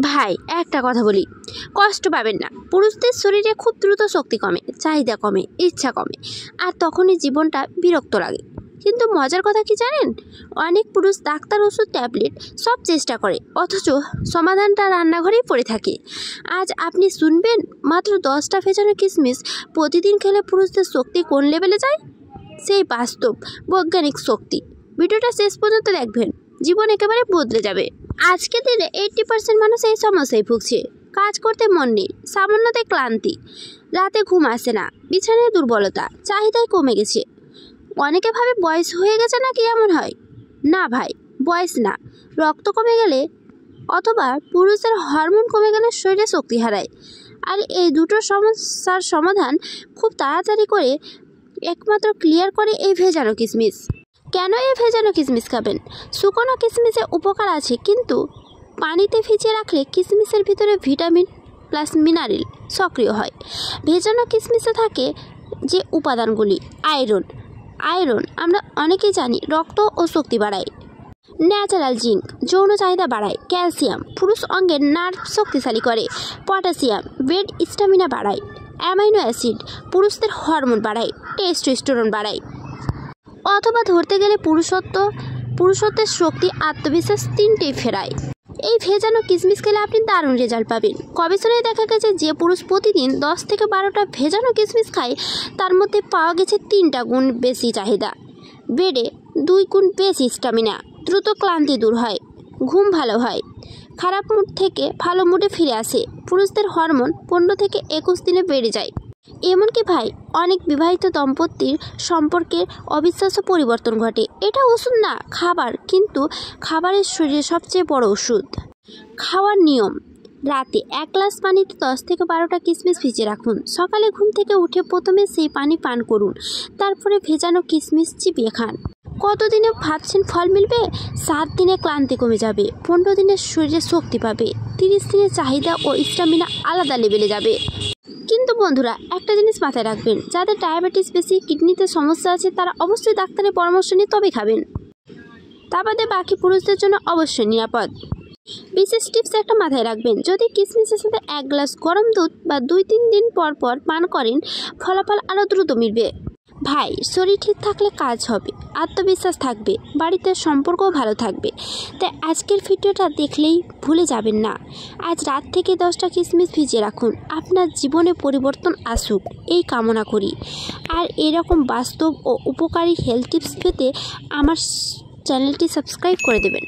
ভাই একটা কথা বলি, কষ্ট পাবেন না। পুরুষদের শরীরে খুব দ্রুত শক্তি কমে, চাহিদা কমে, ইচ্ছা কমে, আর তখনই জীবনটা বিরক্ত লাগে। কিন্তু মজার কথা কি জানেন, অনেক পুরুষ ডাক্তার, ওষুধ, ট্যাবলেট সব চেষ্টা করে, অথচ সমাধানটা রান্নাঘরেই পড়ে থাকে। আজ আপনি শুনবেন মাত্র 10টা ভেজানো কিশমিশ প্রতিদিন খেলে পুরুষদের শক্তি কোন লেভেলে যায়, সেই বাস্তব বৈজ্ঞানিক শক্তি। ভিডিওটা শেষ পর্যন্ত দেখবেন, জীবন একেবারে বদলে যাবে। আজকের দিনে 80% মানুষ এই সমস্যায় ভুগছে। কাজ করতে মন নেই, সামান্যতে ক্লান্তি, রাতে ঘুম আসে না, বিছানায় দুর্বলতা, চাহিদাই কমে গেছে। অনেকে ভাবে বয়স হয়ে গেছে নাকি এমন হয়। না ভাই, বয়স না, রক্ত কমে গেলে অথবা পুরুষের হরমোন কমে গেলে শরীরে শক্তি হারায়। আর এই দুটো সমস্যার সমাধান খুব তাড়াতাড়ি করে একমাত্র ক্লিয়ার করে এই ভেজানো কিশমিশ। কেন এই ভেজানো কিশমিশ খাবেন? শুকনো কিশমিশে উপকার আছে, কিন্তু পানিতে ভিজিয়ে রাখলে কিশমিশের ভিতরে ভিটামিন প্লাস মিনারেল সক্রিয় হয়। ভেজানো কিশমিশে থাকে যে উপাদানগুলি, আয়রন আমরা অনেকেই জানি রক্ত ও শক্তি বাড়ায়। ন্যাচারাল জিঙ্ক যৌন চাহিদা বাড়ায়। ক্যালসিয়াম পুরুষ অঙ্গের নার্ভ শক্তিশালী করে। পটাশিয়াম ব্রেন স্ট্যামিনা বাড়ায়। অ্যামাইনো অ্যাসিড পুরুষদের হরমোন বাড়ায়, টেস্টোস্টেরন বাড়ায়। অথবা ধরতে গেলে পুরুষত্বের শক্তি, আত্মবিশ্বাস তিনটেই ফেরায়। এই ভেজানো কিশমিশ খেলে আপনি দারুণ রেজাল্ট পাবেন। গবেষণায় দেখা গেছে যে পুরুষ প্রতিদিন 10 থেকে 12টা ভেজানো কিশমিশ খায়, তার মধ্যে পাওয়া গেছে 3 গুণ বেশি চাহিদা বেড়ে, 2 গুণ বেশি স্ট্যামিনা, দ্রুত ক্লান্তি দূর হয়, ঘুম ভালো হয়, খারাপ মুড থেকে ভালো মুডে ফিরে আসে, পুরুষদের হরমোন 15 থেকে 21 দিনে বেড়ে যায়। এমনকি ভাই, অনেক বিবাহিত দম্পতির সম্পর্কের অবিশ্বাস্য পরিবর্তন ঘটে। এটা ওষুধ না, খাবার, কিন্তু খাবারের শরীরে সবচেয়ে বড় ওষুধ। খাওয়ার নিয়ম: রাতে 1 গ্লাস পানিতে 10 থেকে 12টা কিশমিশ ভিজিয়ে রাখুন। সকালে ঘুম থেকে উঠে প্রথমে সেই পানি পান করুন, তারপরে ভেজানো কিশমিশ চিবিয়ে খান। কতদিনে ভাবছেন ফল মিলবে? 7 দিনে ক্লান্তি কমে যাবে, 15 দিনে শরীরে শক্তি পাবে, 30 দিনে চাহিদা ও স্ট্যামিনা আলাদা লেভেলে যাবে। কিন্তু বন্ধুরা, একটা জিনিস মাথায় রাখবেন, যাদের ডায়াবেটিস বেশি, কিডনিতে সমস্যা আছে, তারা অবশ্যই ডাক্তারের পরামর্শ নিয়ে তবে খাবেন। তা বাদে বাকি পুরুষদের জন্য অবশ্যই নিরাপদ। বিশেষ টিপস একটা মাথায় রাখবেন, যদি কিশমিশের সাথে 1 গ্লাস গরম দুধ বা 2-3 দিন পর পর পান করেন, ফলাফল আরও দ্রুত মিলবে। ভাই, শরীর ঠিক থাকলে কাজ হবে, আত্মবিশ্বাস থাকবে, বাড়িতে সম্পর্কও ভালো থাকবে। তাই আজকের ভিডিওটা দেখলেই ভুলে যাবেন না, আজ রাত থেকে 10টা কিশমিশ ভিজিয়ে রাখুন। আপনার জীবনে পরিবর্তন আসুক এই কামনা করি। আর এরকম বাস্তব ও উপকারী হেলথ টিপস পেতে আমার চ্যানেলটি সাবস্ক্রাইব করে দেবেন।